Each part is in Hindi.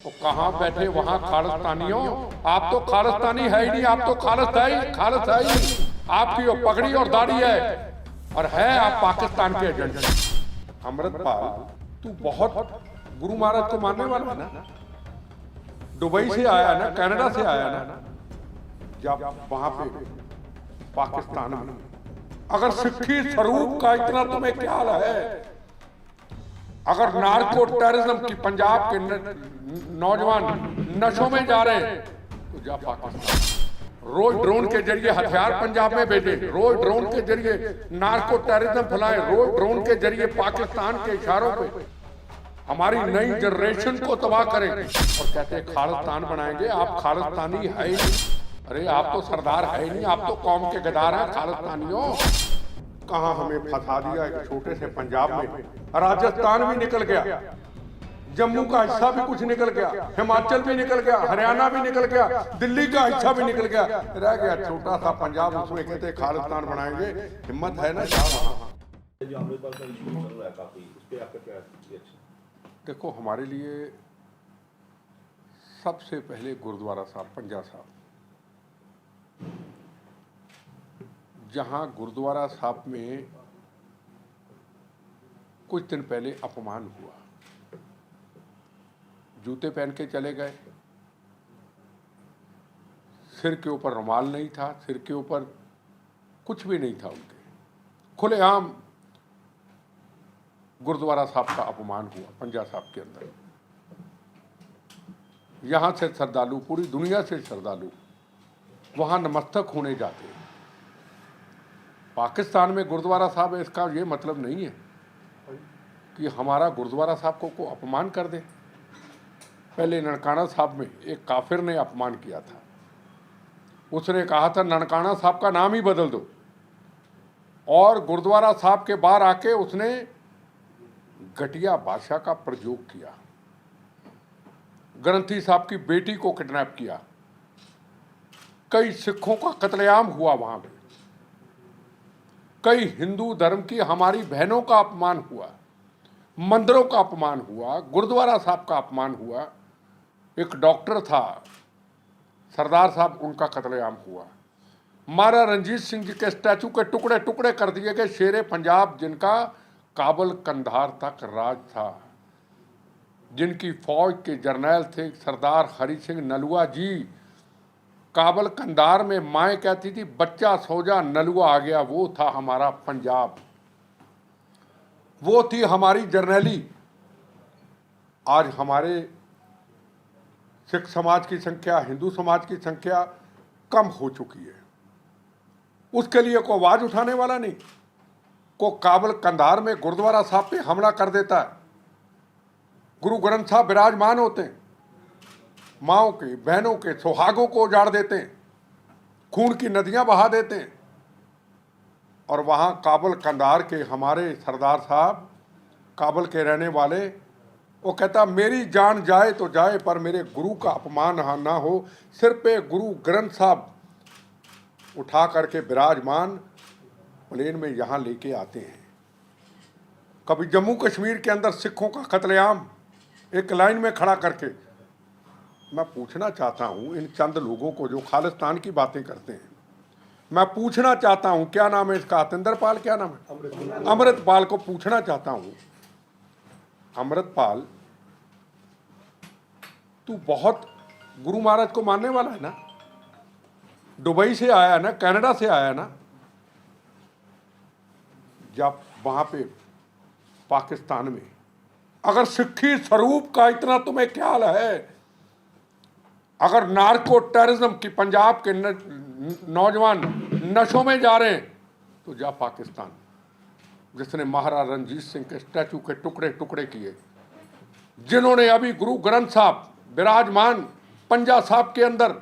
तो कहाँ बैठे वहां खालिस्तानियों। आप तो खालिस्तानी है ही नहीं, आप तो खालिस है ही। आपकी वो पगड़ी और दाढ़ी है और है आप पाकिस्तान के एजेंट। अमृतपाल, तू बहुत गुरु महाराज को मानने वाला है ना। दुबई से आया ना, कनाडा से आया ना, जब वहां पे पाकिस्तान में अगर सिक्खी स्वरूप का इतना तुम्हें ख्याल है, अगर नार्को टेररिज्म की पंजाब के नौजवान नशों में जा रहे हैं तो जा पाकिस्तान। रोज ड्रोन के जरिए हथियार पंजाब में भेजे, रोज ड्रोन के जरिए नार्को टेररिज्म फैलाए, रोज ड्रोन के जरिए पाकिस्तान के इशारों पे हमारी नई जनरेशन को तबाह करें और कहते हैं खालिस्तान बनाएंगे। आप खालिस्तानी है ही नहीं। अरे आप तो सरदार है ही नहीं, आप तो कौम के गद्दार हैं खालिस्तानियों। कहां हमें फंसा दिया एक छोटे से पंजाब में। राजस्थान भी निकल गया, जम्मू का हिस्सा भी कुछ निकल गया, हिमाचल भी निकल गया, हरियाणा भी निकल गया, दिल्ली का हिस्सा भी निकल गया, रह गया छोटा सा पंजाब। उसमें कहते खालिस्तान बनाएंगे। हिम्मत है ना साहब। जो अमृतपाल का इशू चल रहा है काफी, उस पे आपका क्या रिएक्शन? देखो, हमारे लिए सबसे पहले गुरुद्वारा साहब, पंजा साहब, जहां गुरुद्वारा साहब में कुछ दिन पहले अपमान हुआ, जूते पहन के चले गए, सिर के ऊपर रुमाल नहीं था, सिर के ऊपर कुछ भी नहीं था उनके, खुलेआम गुरुद्वारा साहब का अपमान हुआ पंजा साहब के अंदर। यहां से श्रद्धालु, पूरी दुनिया से श्रद्धालु वहां नमस्तक होने जाते हैं। पाकिस्तान में गुरुद्वारा साहब है, इसका ये मतलब नहीं है कि हमारा गुरुद्वारा साहब को अपमान कर दे। पहले ननकाना साहब में एक काफिर ने अपमान किया था, उसने कहा था ननकाना साहब का नाम ही बदल दो, और गुरुद्वारा साहब के बाहर आके उसने घटिया भाषा का प्रयोग किया, ग्रंथी साहब की बेटी को किडनैप किया, कई सिखों का कत्लेआम हुआ वहां पे, कई हिंदू धर्म की हमारी बहनों का अपमान हुआ, मंदिरों का अपमान हुआ, गुरुद्वारा साहब का अपमान हुआ। एक डॉक्टर था सरदार साहब, उनका कत्लेआम हुआ। महाराजा रणजीत सिंह जी के स्टैचू के टुकड़े टुकड़े कर दिए गए। शेरे पंजाब, जिनका काबुल कंधार तक राज था, जिनकी फौज के जर्नैल थे सरदार हरि सिंह नलुआ जी, काबुल कंधार में माएँ कहती थी बच्चा सो जा नलुआ आ गया, वो था हमारा पंजाब, वो थी हमारी जर्नैली। आज हमारे सिख समाज की संख्या, हिंदू समाज की संख्या कम हो चुकी है। उसके लिए कोई आवाज उठाने वाला नहीं। को काबुल कंधार में गुरुद्वारा साहब पे हमला कर देता है, गुरु ग्रंथ साहब विराजमान होते हैं, माओं के, बहनों के सुहागों को उजाड़ देते हैं, खून की नदियां बहा देते हैं, और वहां काबुल कंधार के हमारे सरदार साहब, काबुल के रहने वाले, वो कहता मेरी जान जाए तो जाए पर मेरे गुरु का अपमान ना हो। सिर पे गुरु ग्रंथ साहब उठा करके विराजमान प्लेन में यहाँ लेके आते हैं। कभी जम्मू कश्मीर के अंदर सिखों का कत्लेआम एक लाइन में खड़ा करके। मैं पूछना चाहता हूँ इन चंद लोगों को जो खालिस्तान की बातें करते हैं, मैं पूछना चाहता हूँ, क्या नाम है इसका, अतिंदरपाल, क्या नाम है, अमृतपाल को पूछना चाहता हूँ, अमृतपाल, तू बहुत गुरु महाराज को मानने वाला है ना। दुबई से आया ना, कनाडा से आया ना, जब वहां पे पाकिस्तान में अगर सिक्खी स्वरूप का इतना तुम्हें ख्याल है, अगर नार्को टेररिज्म की पंजाब के नौजवान नशों में जा रहे हैं तो जा पाकिस्तान, जिसने महाराजा रणजीत सिंह के स्टैचू के टुकड़े टुकड़े किए, जिन्होंने अभी गुरु ग्रंथ साहब विराजमान पंजा साहब के अंदर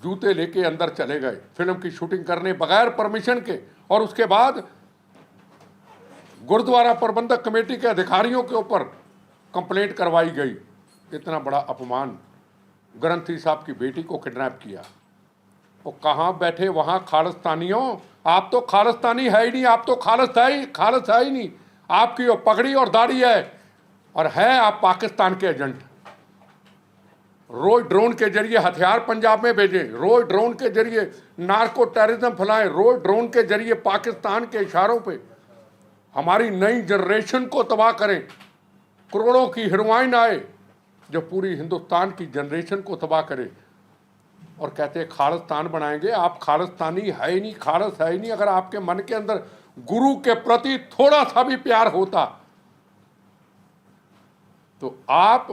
जूते लेके अंदर चले गए फिल्म की शूटिंग करने बगैर परमिशन के, और उसके बाद गुरुद्वारा प्रबंधक कमेटी के अधिकारियों के ऊपर कंप्लेंट करवाई गई। इतना बड़ा अपमान, ग्रंथी साहब की बेटी को किडनैप किया। वो कहाँ बैठे वहां खालिस्तानियों। आप तो खालिस्तानी है ही नहीं, आप तो खालिस है ही नहीं। आपकी वो पगड़ी और दाढ़ी है और है आप पाकिस्तान के एजेंट। रोज ड्रोन के जरिए हथियार पंजाब में भेजें, रोज ड्रोन के जरिए नार्को टेररिज्म फैलाएं, रोज ड्रोन के जरिए पाकिस्तान के इशारों पे हमारी नई जनरेशन को तबाह करें। करोड़ों की हेरोइन आए जो पूरी हिंदुस्तान की जनरेशन को तबाह करे और कहते हैं खालिस्तान बनाएंगे। आप खालिस्तानी है ही नहीं, खालिस है ही नहीं। अगर आपके मन के अंदर गुरु के प्रति थोड़ा सा भी प्यार होता तो आप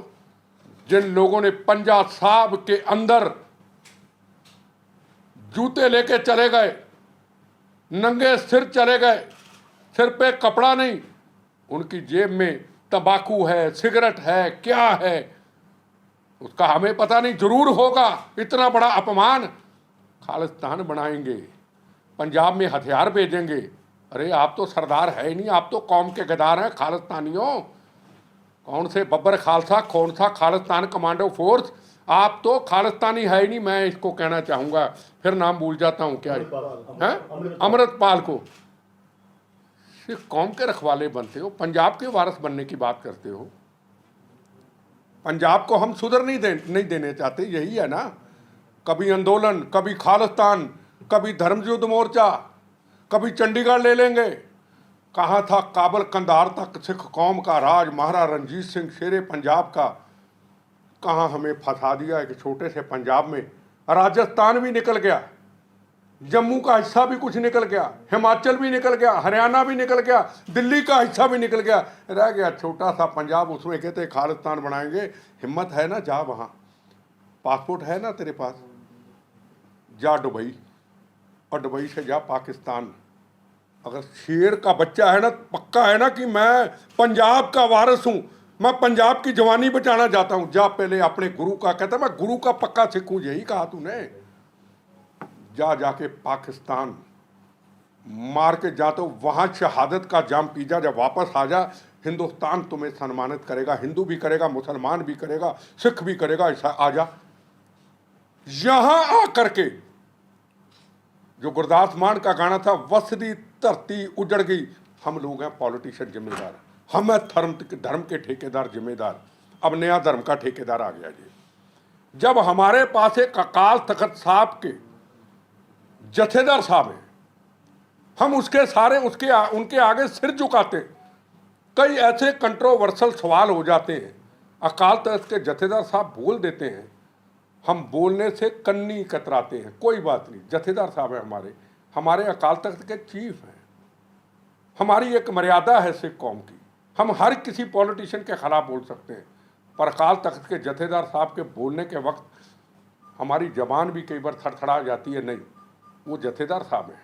जिन लोगों ने पंजाब साहब के अंदर जूते लेके चले गए, नंगे सिर चले गए, सिर पे कपड़ा नहीं, उनकी जेब में तंबाकू है, सिगरेट है, क्या है उसका हमें पता नहीं, जरूर होगा। इतना बड़ा अपमान। खालिस्तान बनाएंगे, पंजाब में हथियार भेजेंगे। अरे आप तो सरदार है ही नहीं, आप तो कौम के गद्दार हैं खालिस्तानियों। कौन से बब्बर खालसा, कौन सा खालिस्तान कमांडो फोर्स, आप तो खालिस्तानी है ही नहीं। मैं इसको कहना चाहूँगा, फिर नाम भूल जाता हूँ, क्या है, अमृतपाल को। सिख कौम के रखवाले बनते हो, पंजाब के वारिस बनने की बात करते हो। पंजाब को हम सुधर नहीं देने चाहते, यही है ना। कभी आंदोलन, कभी खालिस्तान, कभी धर्म युद्ध मोर्चा, कभी चंडीगढ़ ले लेंगे। कहाँ था काबल कंधार तक सिख कौम का राज, महाराजा रणजीत सिंह शेरे पंजाब का। कहाँ हमें फंसा दिया एक छोटे से पंजाब में। राजस्थान भी निकल गया, जम्मू का हिस्सा भी कुछ निकल गया, हिमाचल भी निकल गया, हरियाणा भी निकल गया, दिल्ली का हिस्सा भी निकल गया, रह गया छोटा सा पंजाब। उसमें कहते खालिस्तान बनाएंगे। हिम्मत है ना, जा वहाँ, पासपोर्ट है ना तेरे पास, जा दुबई, और दुबई से जा पाकिस्तान। अगर शेर का बच्चा है ना, पक्का है ना कि मैं पंजाब का वारिस हूँ, मैं पंजाब की जवानी बचाना चाहता हूँ, जा पहले अपने गुरु का, कहता मैं गुरु का पक्का सिख हूँ, यही कहा तूने। जा जाके पाकिस्तान मार के जा, तो वहाँ शहादत का जाम पी जा, जब वापस आ जा, हिंदुस्तान तुम्हें सम्मानित करेगा। हिंदू भी करेगा, मुसलमान भी करेगा, सिख भी करेगा। ऐसा आ जा। यहाँ आकर के जो गुरदास मान का गाना था, वसदी धरती उजड़ गई। हम लोग हैं पॉलिटिशियन जिम्मेदार, हम हैं धर्म के ठेकेदार जिम्मेदार। अब नया धर्म का ठेकेदार आ गया जी। जब हमारे पास एक अकाल तख्त साहब के जथेदार साहब हैं, हम उनके आगे सिर झुकाते हैं। कई ऐसे कंट्रोवर्सल सवाल हो जाते हैं, अकाल तख्त के जथेदार साहब बोल देते हैं, हम बोलने से कन्नी कतराते हैं। कोई बात नहीं, जथेदार साहब है हमारे अकाल तख्त के चीफ हैं। हमारी एक मर्यादा है सिख कौम की, हम हर किसी पॉलिटिशियन के खिलाफ बोल सकते हैं, पर अकाल तख्त के जथेदार साहब के बोलने के वक्त हमारी जबान भी कई बार थरथरा जाती है। नहीं, वो जथेदार साहब हैं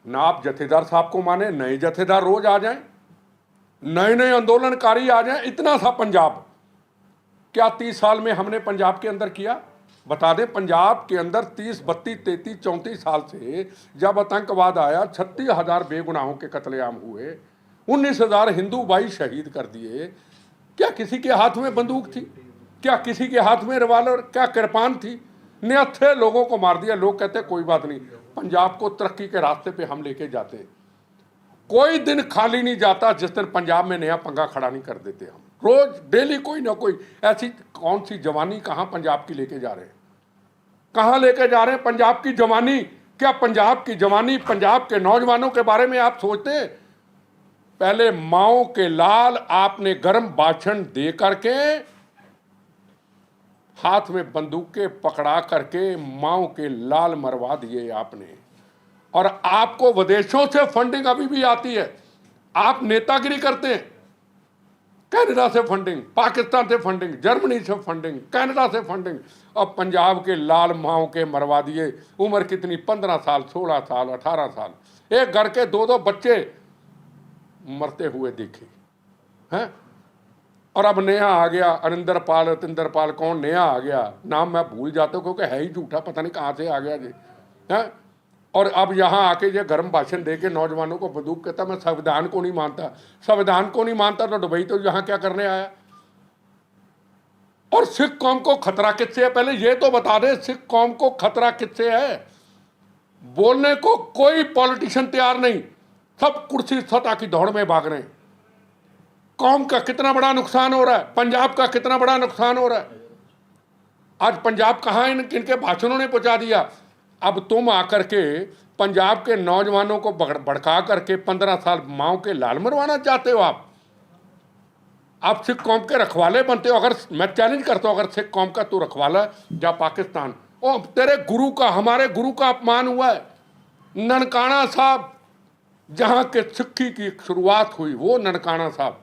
ना। आप जथेदार साहब को माने, नए जथेदार रोज आ जाएं, नए आंदोलनकारी आ जाएं। इतना सा पंजाब, क्या 30 साल में हमने पंजाब के अंदर किया? बता दें, पंजाब के अंदर 30, 32, 33, 34 साल से जब आतंकवाद आया, 36,000 बेगुनाहों के कत्लेआम हुए, 19,000 हिंदू भाई शहीद कर दिए। क्या किसी के हाथ में बंदूक थी? क्या किसी के हाथ में रिवाल्वर, क्या कृपान थी? निहत्थे लोगों को मार दिया। लोग कहते कोई बात नहीं, पंजाब को तरक्की के रास्ते पे हम लेके जाते हैं। कोई दिन खाली नहीं जाता जिस दिन पंजाब में नया पंगा खड़ा नहीं कर देते हम। रोज डेली कोई ना कोई ऐसी कौन सी जवानी कहाँ पंजाब की लेके जा रहे हैं, कहाँ लेके जा रहे हैं पंजाब की जवानी? क्या पंजाब की जवानी, पंजाब के नौजवानों के बारे में आप सोचते हैं? पहले माओ के लाल आपने गर्म भाषण दे करके, हाथ में बंदूकें पकड़ा करके माओ के लाल मरवा दिए आपने। और आपको विदेशों से फंडिंग अभी भी आती है, आप नेतागिरी करते हैं। कनाडा से फंडिंग, पाकिस्तान से फंडिंग, जर्मनी से फंडिंग, कनाडा से फंडिंग, और पंजाब के लाल माओ के मरवा दिए। उम्र कितनी? 15 साल, 16 साल, 18 साल। एक घर के 2-2 बच्चे मरते हुए देखे हैं। और अब नया आ गया, अरिंदर पाल कौन नया आ गया, नाम मैं भूल जाता हूँ क्योंकि है ही झूठा, पता नहीं कहाँ से आ गया जी है। और अब यहाँ आके ये गर्म भाषण दे के नौजवानों को बंदूक कहता मैं संविधान को नहीं मानता। संविधान को नहीं मानता तो दुबई तो यहाँ क्या करने आया? और सिख कौम को खतरा किससे है? पहले ये तो बता दे, सिख कौम को खतरा किससे है? बोलने को कोई पॉलिटिशियन तैयार नहीं, सब कुर्सी सत्ता की दौड़ में भाग रहे हैं। कौम का कितना बड़ा नुकसान हो रहा है, पंजाब का कितना बड़ा नुकसान हो रहा है। आज पंजाब कहाँ इनके भाषणों ने पहुंचा दिया। अब तुम आकर के पंजाब के नौजवानों को भड़का करके 15 साल माओ के लाल मरवाना चाहते हो। आप सिख कौम के रखवाले बनते हो। अगर मैं चैलेंज करता हूं, अगर सिख कौम का तू रखवाला जा पाकिस्तान, ओ तेरे गुरु का, हमारे गुरु का अपमान हुआ है। ननकाना साहब जहां के सिक्खी की शुरुआत हुई, वो ननकाना साहब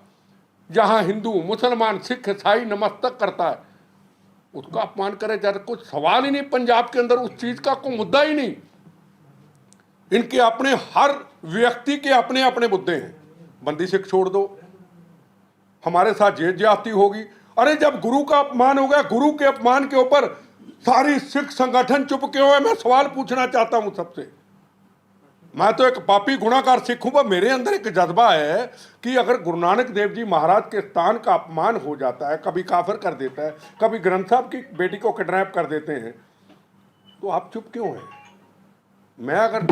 जहां हिंदू मुसलमान सिख ईसाई नमस्तक करता है, उसका अपमान करे जाए। कुछ सवाल ही नहीं पंजाब के अंदर, उस चीज का कोई मुद्दा ही नहीं। इनके अपने, हर व्यक्ति के अपने अपने मुद्दे हैं। बंदी सिख छोड़ दो, हमारे साथ ये ज्यादती होगी। अरे जब गुरु का अपमान हो गया, गुरु के अपमान के ऊपर सारी सिख संगठन चुप क्यों है? मैं सवाल पूछना चाहता हूं सबसे। मैं तो एक पापी गुनाहगार सिख हूं, पर मेरे अंदर एक जज्बा है कि अगर गुरु नानक देव जी महाराज के स्थान का अपमान हो जाता है, कभी काफिर कर देता है, कभी ग्रंथ साहब की बेटी को किडनैप कर देते हैं, तो आप चुप क्यों हैं? मैं अगर